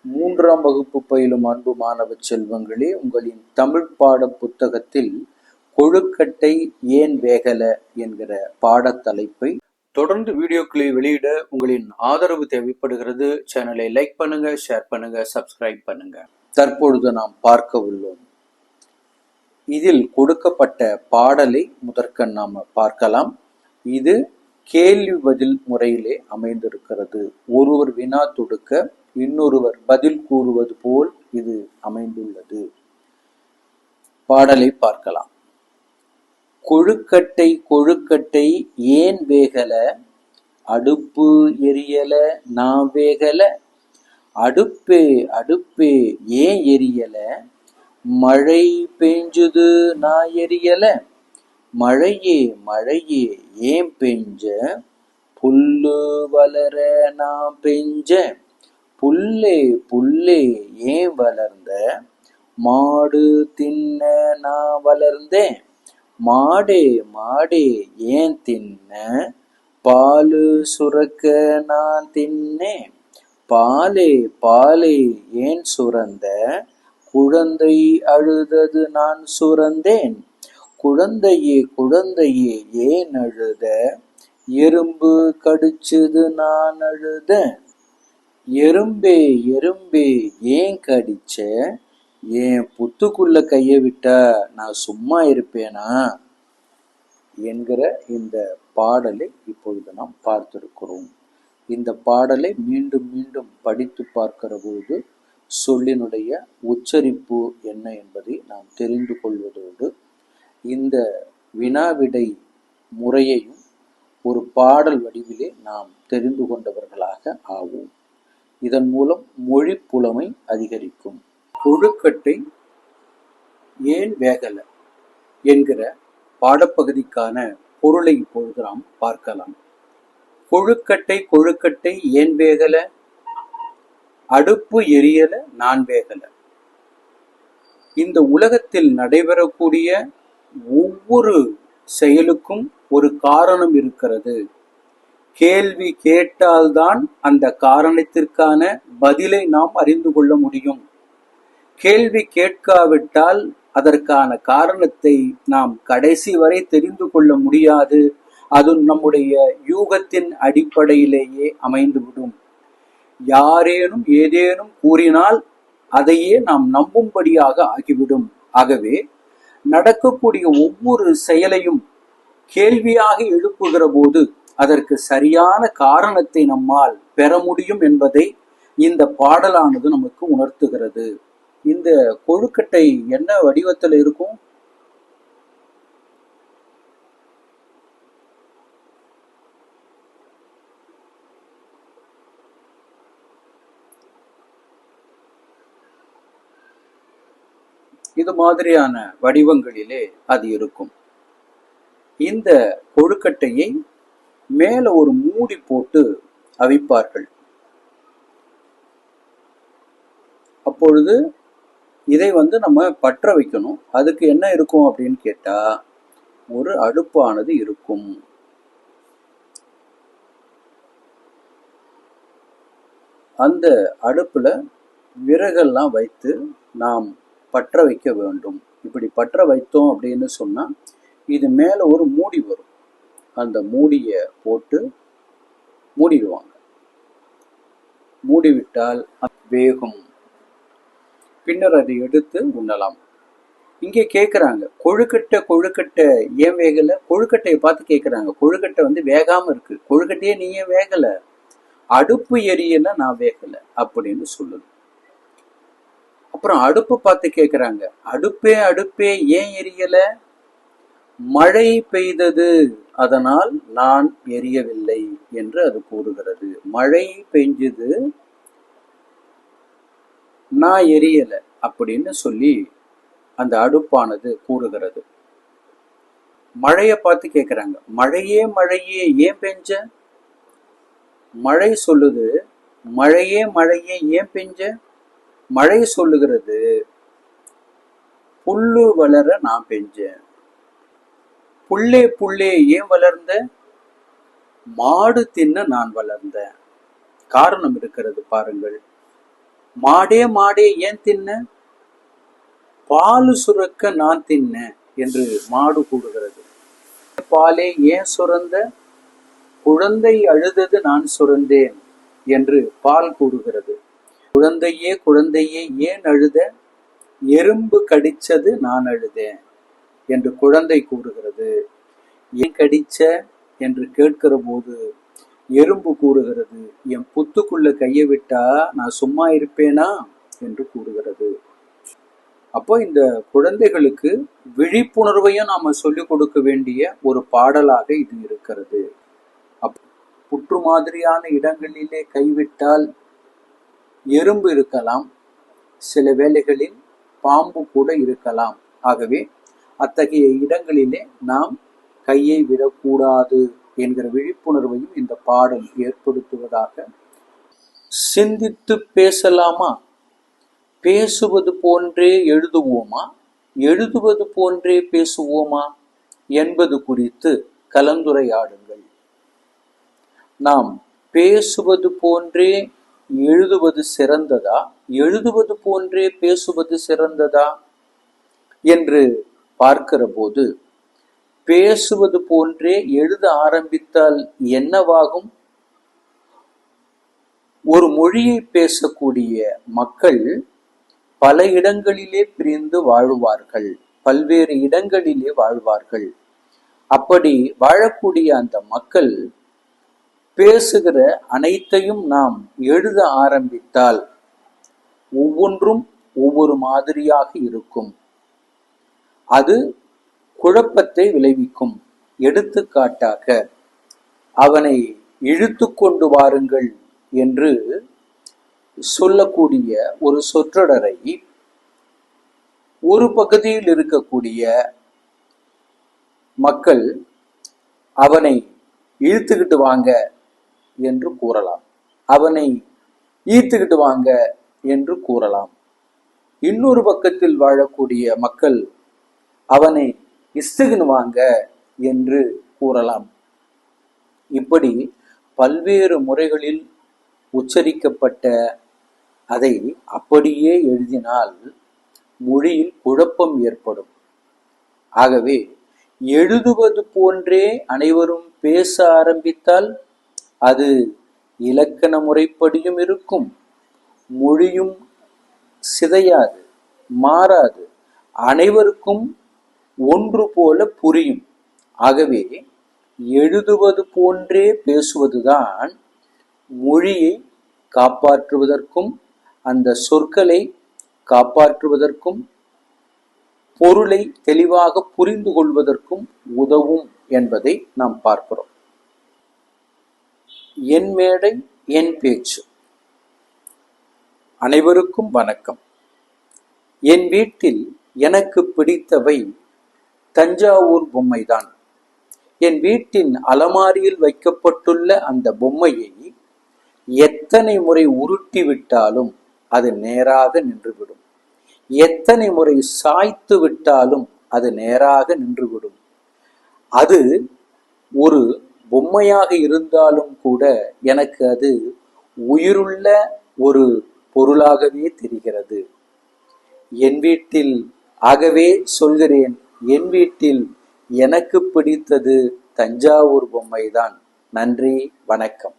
மூன்றாம் வகுப்பு பயிலும் அன்பு மாணவ செல்வங்களே, உங்களின் தமிழ் பாட புத்தகத்தில் கொழுக்கட்டை ஏன் வேகல என்கிற பாடத்தலைப்பை தொடர்ந்து வீடியோக்களை வெளியிட உங்களின் ஆதரவு தேவைப்படுகிறது. சேனலை லைக் பண்ணுங்க, ஷேர் பண்ணுங்க, சப்ஸ்கிரைப் பண்ணுங்க. தற்பொழுது நாம் பார்க்க உள்ளோம். இதில் கொடுக்கப்பட்ட பாடலை முதற்கண் நாம பார்க்கலாம். இது கேள்வி பதில் முறையிலே அமைந்திருக்கிறது. ஒருவர் வினா தொடுக்க இன்னொருவர் பதில் கூறுவது போல் இது அமைந்துள்ளது. பாடலை பார்க்கலாம். கொழுக்கட்டை கொழுக்கட்டை ஏன் வேகல, அடுப்பு எரியல நான் வேகல, அடுப்பே அடுப்பே ஏன் எரியல, மழை பெஞ்சுது நான் எரியல, மழையே மழையே ஏன் பெஞ்ச, புல்லு வளர நான் பெஞ்ச, புல்லே புல்லே ஏன் வளர்ந்த, மாடு தின்ன நான் வளர்ந்தேன், மாடே மாடே ஏன் தின்ன, பாலு சுரக்க நான் தின்னேன், பாலே பாலே ஏன் சுரந்த, குழந்தை அழுதது நான் சுரந்தேன், குழந்தையே குழந்தையே ஏன் அழுத, எறும்பு கடிச்சது நான் அழுத, எறும்பே எறும்பே ஏன் கடிச்ச, ஏன் புத்துக்குள்ள கைய விட்டா நான் சும்மா இருப்பேனா என்கிற இந்த பாடலை இப்பொழுது நாம் பார்த்திருக்கிறோம். இந்த பாடலை மீண்டும் மீண்டும் படித்து பார்க்கிற போது சொல்லினுடைய உச்சரிப்பு என்ன என்பதை நாம் தெரிந்து கொள்வதோடு இந்த வினாவிடை முறையையும் ஒரு பாடல் வடிவிலே நாம் தெரிந்து கொண்டவர்களாக ஆவோம். இதன் மூலம் மொழி புலமை அதிகரிக்கும். கொழுக்கட்டை ஏன் வேகல என்கிற பாடப்பகுதிக்கான பொருளை இப்பொழுது நாம் பார்க்கலாம். கொழுக்கட்டை கொழுக்கட்டை ஏன் வேகல, அடுப்பு எரியல நான் வேகல. இந்த உலகத்தில் நடைபெறக்கூடிய ஒவ்வொரு செயலுக்கும் ஒரு காரணம் இருக்கிறது. கேள்வி கேட்டால்தான் அந்த காரணத்திற்கான பதிலை நாம் அறிந்து கொள்ள முடியும். கேள்வி கேட்காவிட்டால் அதற்கான காரணத்தை நாம் கடைசி வரை தெரிந்து கொள்ள முடியாது. அது நம்முடைய யூகத்தின் அடிப்படையிலேயே அமைந்துவிடும். யாரேனும் ஏதேனும் கூறினால் அதையே நாம் நம்பும்படியாக ஆகிவிடும். ஆகவே நடக்கக்கூடிய ஒவ்வொரு செயலையும் கேள்வியாக எழுப்புகிற போது அதற்கு சரியான காரணத்தை நம்மால் பெற முடியும் என்பதை இந்த பாடலானது நமக்கு உணர்த்துகிறது. இந்த கொழுக்கட்டை என்ன வடிவத்தில் இருக்கும்? இது மாதிரியான வடிவங்களிலே அது இருக்கும். இந்த கொழுக்கட்டையை மேல ஒரு மூடி போட்டு அவிப்பார்கள். அப்பொழுது இதை நம்ம பற்ற வைக்கணும். அதுக்கு என்ன இருக்கும் அப்படின்னு கேட்டா, ஒரு அடுப்பானது இருக்கும். அந்த அடுப்புல விறகெல்லாம் வைத்து நாம் பற்ற வைக்க வேண்டும். இப்படி பற்ற வைத்தோம் அப்படின்னு சொன்னா இது மேல ஒரு மூடி வரும். அந்த மூடிய போட்டு மூடிடுவாங்க. மூடிவிட்டால் வேகும். பின்னர் அதை எடுத்து உண்ணலாம். இங்கே கேட்குறாங்க, கொழுக்கட்டை கொழுக்கட்டை ஏன் வேகலை? கொழுக்கட்டையை பார்த்து கேட்குறாங்க. கொழுக்கட்டை வேகாம இருக்கு, கொழுக்கட்டையே நீ ஏன் வேகலை? அடுப்பு எரியல நான் வேகலை அப்படின்னு சொல்லுது. அப்புறம் அடுப்பு பார்த்து கேட்குறாங்க, அடுப்பே அடுப்பே ஏன் எரியல? மழை பெய்தது அதனால் நான் எரியவில்லை என்று அது கூறுகிறது. மழை பெஞ்சது நான் எரியல அப்படின்னு சொல்லி அந்த அடுப்பானது கூறுகிறது. மழைய பார்த்து கேட்கிறாங்க, மழையே மழையே ஏன் பெஞ்ச? மழை சொல்லுது, மழையே மழையே ஏன் பெஞ்ச? மழை சொல்லுகிறது, புல்லு வளர நான் பெஞ்சேன். புல்லே புல்லே ஏன் வளர்ந்த? மாடு தின்ன நான் வளர்ந்தேன். காரணம் இருக்கிறது பாருங்கள். மாடே மாடே ஏன் தின்ன, பாலு சுரக்க நான் தின்ன என்று மாடு கூறுகிறது. பாலே ஏன் சுரந்த, குழந்தை அழுதது நான் சுரந்தேன் என்று பால் கூறுகிறது. குழந்தையே குழந்தையே ஏன் அழுத, எறும்பு கடிச்சது நான் அழுதேன் என்று குழந்தை கூறுகிறது. ஏன் கடிச்ச என்று கேட்கிற போது எறும்பு கூறுகிறது, என் புத்துக்குள்ள கையை விட்டா நான் சும்மா இருப்பேனா என்று கூறுகிறது. அப்போ இந்த குழந்தைகளுக்கு விழிப்புணர்வையும் நாம சொல்லிக் கொடுக்க வேண்டிய ஒரு பாடலாக இது இருக்கிறது. புற்று மாதிரியான இடங்களிலே கைவிட்டால் எறும்பு இருக்கலாம், சில வேளைகளில் பாம்பு கூட இருக்கலாம். ஆகவே அத்தகைய இடங்களிலே நாம் கையை விடக்கூடாது என்கிற விழிப்புணர்வையும் இந்த பாடல் ஏற்படுத்துவதாக. சிந்தித்து பேசலாமா, பேசுவது போன்றே எழுதுவோமா, எழுதுவது போன்றே பேசுவோமா என்பது குறித்து கலந்துரையாடுங்கள். நாம் பேசுவது போன்றே எழுதுவது சிறந்ததா, எழுதுவது போன்றே பேசுவது சிறந்ததா என்று பார்க்கிற போது, பேசுவது போன்றே எழுத ஆரம்பித்தால் என்னவாகும்? ஒரு மொழியை பேசக்கூடிய மக்கள் பல இடங்களிலே பிரிந்து வாழ்வார்கள், பல்வேறு இடங்களிலே வாழ்வார்கள். அப்படி வாழக்கூடிய அந்த மக்கள் பேசுகிற அனைத்தையும் நாம் எழுத ஆரம்பித்தால் ஒவ்வொன்றும் ஒவ்வொரு மாதிரியாக இருக்கும். அது குழப்பத்தை விளைவிக்கும். எடுத்துக்காட்டாக, அவனை இழுத்து கொண்டு வாருங்கள் என்று சொல்லக்கூடிய ஒரு சொற்றொடரை ஒரு பகுதியில் இருக்கக்கூடிய மக்கள் அவனை இழுத்துக்கிட்டு வாங்க என்று கூறலாம், அவனை ஈர்த்துக்கிட்டு வாங்க என்று கூறலாம். இன்னொரு பக்கத்தில் வாழக்கூடிய மக்கள் அவனை இஸ்துகின்னு வாங்க என்று கூறலாம். இப்படி பல்வேறு முறைகளில் உச்சரிக்கப்பட்ட அதை அப்படியே எழுதினால் மொழியில் குழப்பம் ஏற்படும். ஆகவே எழுதுவது போன்றே அனைவரும் பேச ஆரம்பித்தால் அது இலக்கண முறைப்படியும் இருக்கும், மொழியும் சிதையாது, மாறாது, அனைவருக்கும் ஒன்று போல புரியும். ஆகவே எழுதுவது போன்றே பேசுவதுதான் மொழியை காப்பாற்றுவதற்கும் அந்த சொற்களை காப்பாற்றுவதற்கும் பொருளை தெளிவாக புரிந்து கொள்வதற்கும் உதவும் என்பதை நாம் பார்க்கிறோம். என் மேடை என் பேச்சு. அனைவருக்கும் வணக்கம். என் வீட்டில் எனக்கு பிடித்தவை தஞ்சாவூர் பொம்மைதான். என் வீட்டின் அலமாரியில் வைக்கப்பட்டுள்ள அந்த பொம்மையை எத்தனை முறை உருட்டி விட்டாலும் அது நேராக நின்றுவிடும், எத்தனை முறை சாய்த்து விட்டாலும் அது நேராக நின்றுவிடும். அது ஒரு பொம்மையாக இருந்தாலும் கூட எனக்கு அது உயிருள்ள ஒரு பொருளாகவே தெரிகிறது. என் வீட்டில், ஆகவே சொல்கிறேன், என் வீட்டில் எனக்கு பிடித்தது தஞ்சாவூர் பொம்மைதான். நன்றி, வணக்கம்.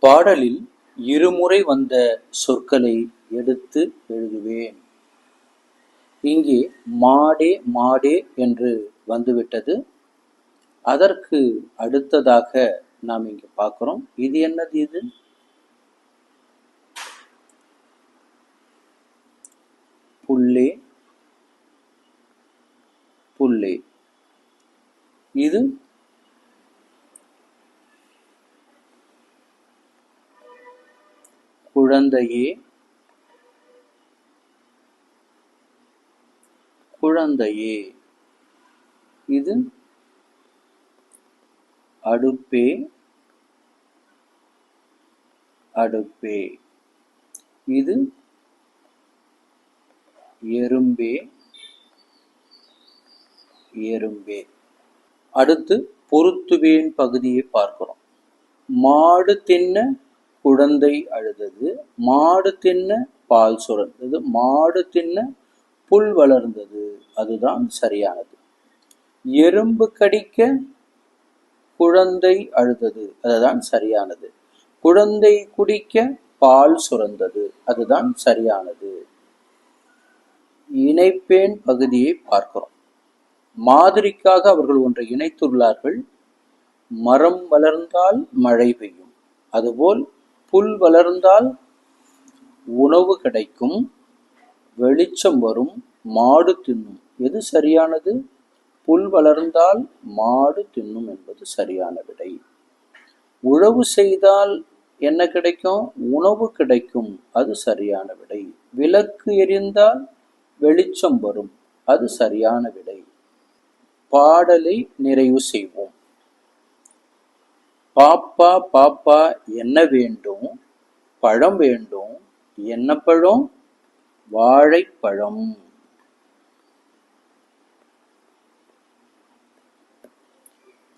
பாடலில் இருமுறை வந்த சொற்களை எடுத்து எழுதுவேன். இங்கே மாடே மாடே என்று வந்துவிட்டது. அதற்கு அடுத்ததாக நாம் இங்கே பார்க்கிறோம். இது என்னது? இது புல்லே புல்லே. இது குழந்தையே குழந்தையே. இது அடுப்பே அடுப்பே. இது எறும்பே எறும்பே. அடுத்து பொருத்துவேன் பகுதியை பார்க்கிறோம். மாடு தின்ன குழந்தை அழுதது, மாடு தின்ன பால் சுரந்தது, மாடு தின்ன புல் வளர்ந்தது. அதுதான் சரியானது. எறும்பு கடிக்க குழந்தை அழுதது, அதுதான் சரியானது. குழந்தை குடிக்க பால் சுரந்தது, அதுதான் சரியானது. இணைப்பேன் பகுதியை பார்க்கிறோம். மாதிரிக்காக அவர்கள் ஒன்றை இணைத்துள்ளார்கள். மரம் வளர்ந்தால் மழை பெய்யும், அதுபோல் புல் வளர்ந்தால் உணவு கிடைக்கும், வெளிச்சம் வரும், மாடு தின்னும். எது சரியானது? புல் வளர்ந்தால் மாடு தின்னும் என்பது சரியான விடை. உழவு செய்தால் என்ன கிடைக்கும்? உணவு கிடைக்கும், அது சரியான விடை. விளக்கு எரிந்தால் வெளிச்சம் வரும், அது சரியான விடை. பாடலை நிறைவு செய்வோம். பாப்பா பாப்பா என்ன வேண்டும்? பழம் வேண்டும். என்ன பழம்? வாழைப்பழம்.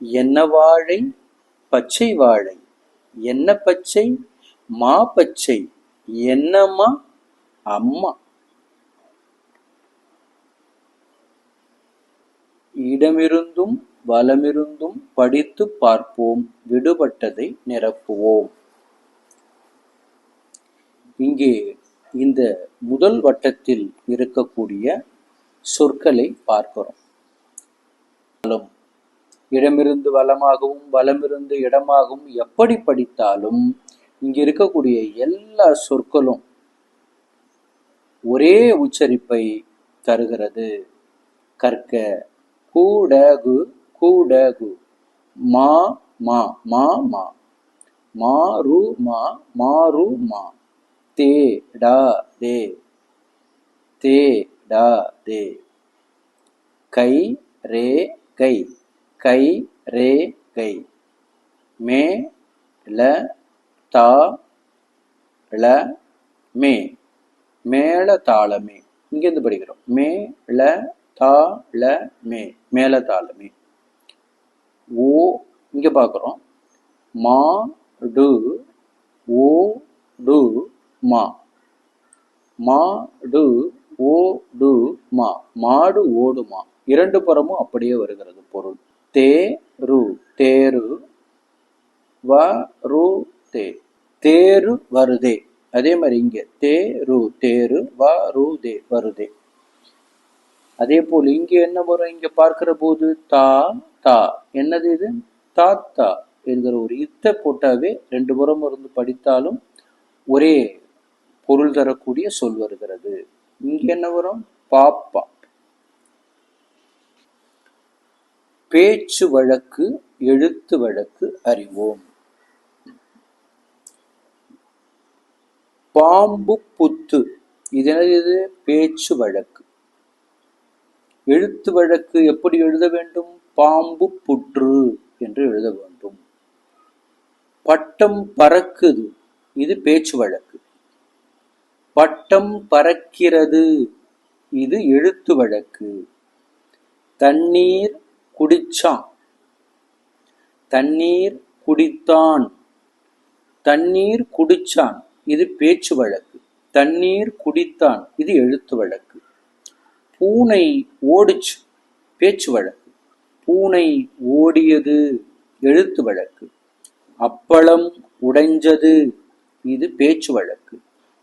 என்ன வாழை? பச்சை வாழை. என்ன பச்சை? மா பச்சை. என்னம்மா? அம்மா. இடமிருந்தும் வலமிருந்தும் படித்து பார்ப்போம், விடுபட்டதை நிரப்புவோம். இங்கே இந்த முதல் வட்டத்தில் இருக்கக்கூடிய சொற்களை பார்க்கிறோம். இடமிருந்து வலமாகவும் வலமிருந்து இடமாகவும் எப்படி படித்தாலும் இங்க இருக்கக்கூடிய எல்லா சொற்களும் ஒரே உச்சரிப்பை தருகிறது. கற்க, கூடகு கூடகு, மா மா மா மா, மாரு மா மாரு மா, தே டா தே, தே டா தே, கை ரே கை, கை ரே கை, மே ல தா ள மே, மேள தாளமே. இங்கிருந்து படிக்கிறோம். மே ல தா ள மே, மேள தாளமே. ஓ இங்க பார்க்கிறோம். மா டு ஓ டு மா, மா டு ஓ டு மா, மாடு ஓடுமா. இரண்டு புறமும் அப்படியே வருகிறது பொருள். தேரு தேரு, வரு தே, தேரு வருதே. அதே மாதிரி இங்க தேரு தேரு, வருதே வருதே. அதே போல் இங்க என்ன வரும்? இங்க பார்க்கிற போது தா தா, என்னது இது? தாத்தா என்கிற ஒரு இத்தை போட்டாவே ரெண்டு புறம் இருந்து படித்தாலும் ஒரே பொருள் தரக்கூடிய சொல் வருகிறது. இங்க என்ன வரும்? பாப்பா. பேச்சு வழக்கு எழுத்து வழக்கு அறிவோம். பாம்பு புத்து, இது என்னது? பேச்சு வழக்கு. எழுத்து வழக்கு எப்படி எழுத வேண்டும்? பாம்பு புற்று என்று எழுத வேண்டும். பட்டம் பறக்குது, இது பேச்சு வழக்கு. பட்டம் பறக்கிறது, இது எழுத்து வழக்கு. தண்ணீர் குடிச்சான், தண்ணீர் குடித்தான். தண்ணீர் குடிச்சான், இது பேச்சு வழக்கு. தண்ணீர் குடித்தான், இது எழுத்து வழக்கு. பூனை ஓடிச்சு, பேச்சு வழக்கு. பூனை ஓடியது, எழுத்து வழக்கு. அப்பளம் உடைஞ்சது, இது பேச்சு வழக்கு.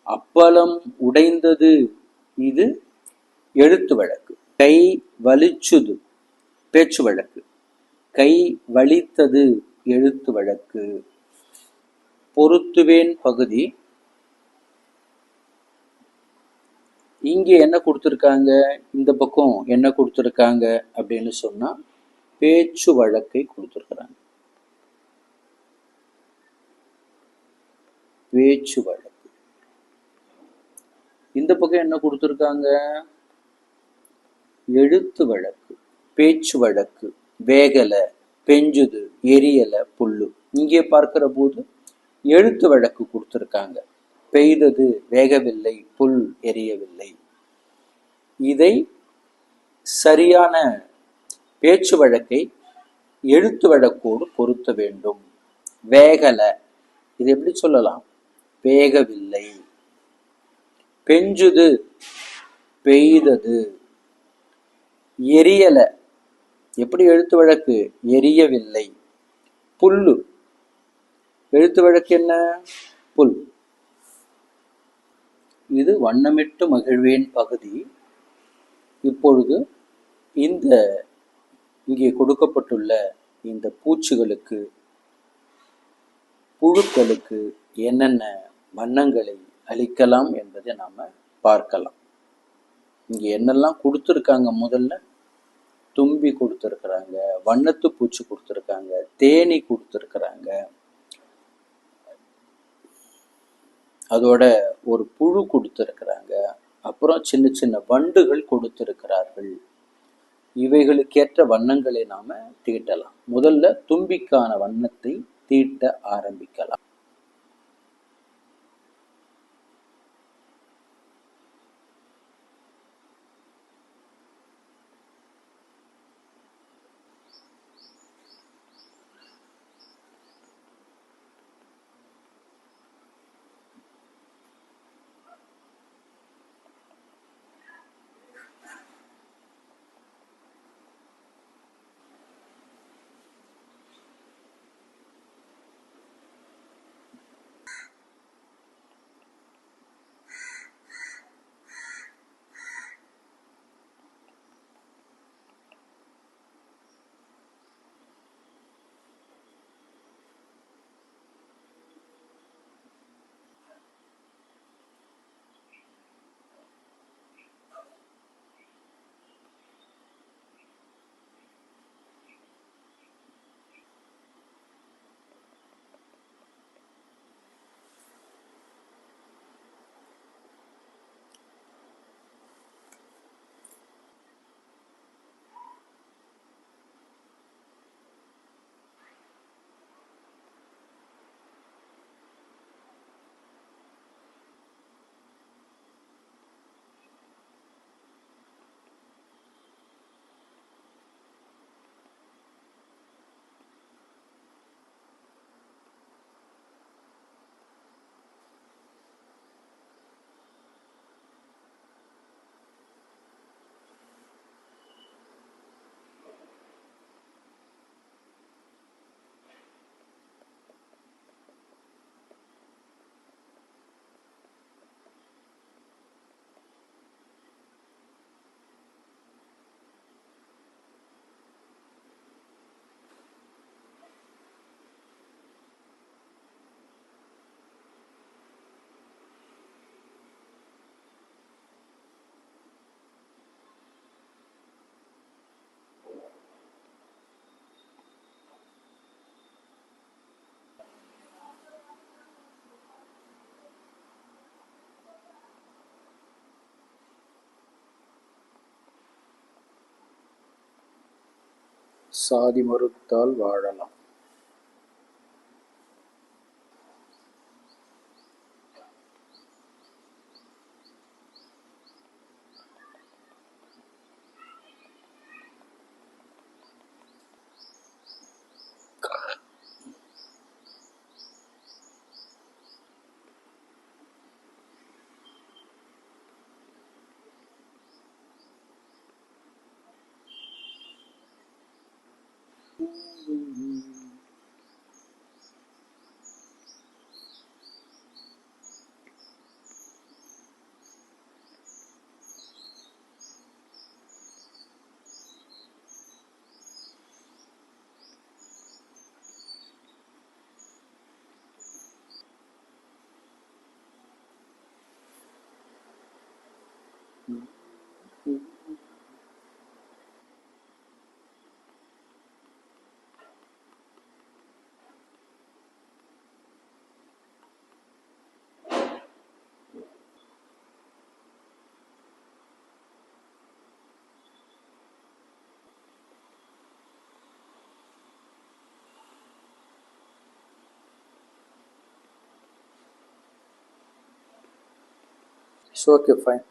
அப்பளம் உடைந்தது, இது எழுத்து வழக்கு. கை வலிச்சுது, பேச்சு வழக்கு. கை வலித்தது, எழுத்து வழக்கு. பொருத்துவேன் பகுதி. இங்கே என்ன கொடுத்துருக்காங்க, இந்த பக்கம் என்ன கொடுத்துருக்காங்க அப்படின்னு சொன்னா பேச்சு வழக்கை கொடுத்துருக்குறாங்க. பேச்சு வழக்கு. இந்த பக்கம் என்ன கொடுத்துருக்காங்க? எழுத்து வழக்கு. பேச்சு வழக்கு. வேகல, பெஞ்சுது, எரியல, புல்லு. இங்கே பார்க்கிற போது எழுத்து வழக்கு கொடுத்துருக்காங்க. பெய்தது, வேகவில்லை, புல் எரியவில்லை. இதை சரியான பேச்சு வழக்கை எழுத்து வழக்கோடு பொருத்த வேண்டும். வேகல, இது எப்படி சொல்லலாம்? வேகவில்லை. பெஞ்சுது பெய்தது. எரியல. எப்படி எழுத்து வழக்கு? எரியவில்லை. புல்லு. எழுத்து வழக்கு என்ன? புல். இது வண்ணமிட்டு மகிழ்வேன் பகுதி. இப்பொழுது இங்கே கொடுக்கப்பட்டுள்ள இந்த பூச்சிகளுக்கு, புழுக்களுக்கு என்னென்ன வண்ணங்களை அளிக்கலாம் என்பதை நாம பார்க்கலாம். இங்க என்னெல்லாம் கொடுத்துருக்காங்க? முதல்ல தும்பி கொடுத்துருக்குறாங்க, வண்ணத்து பூச்சி கொடுத்துருக்காங்க, தேனி கொடுத்துருக்குறாங்க, அதோட ஒரு புழு கொடுத்துருக்குறாங்க, அப்புறம் சின்ன சின்ன வண்டுகள் கொடுத்திருக்கிறார்கள். இவைகளுக்கேற்ற வண்ணங்களை நாம தீட்டலாம். முதல்ல தும்பிக்கான வண்ணத்தை தீட்ட ஆரம்பிக்கலாம். சாதி மறுத்தால் வாழலாம். It's okay, fine.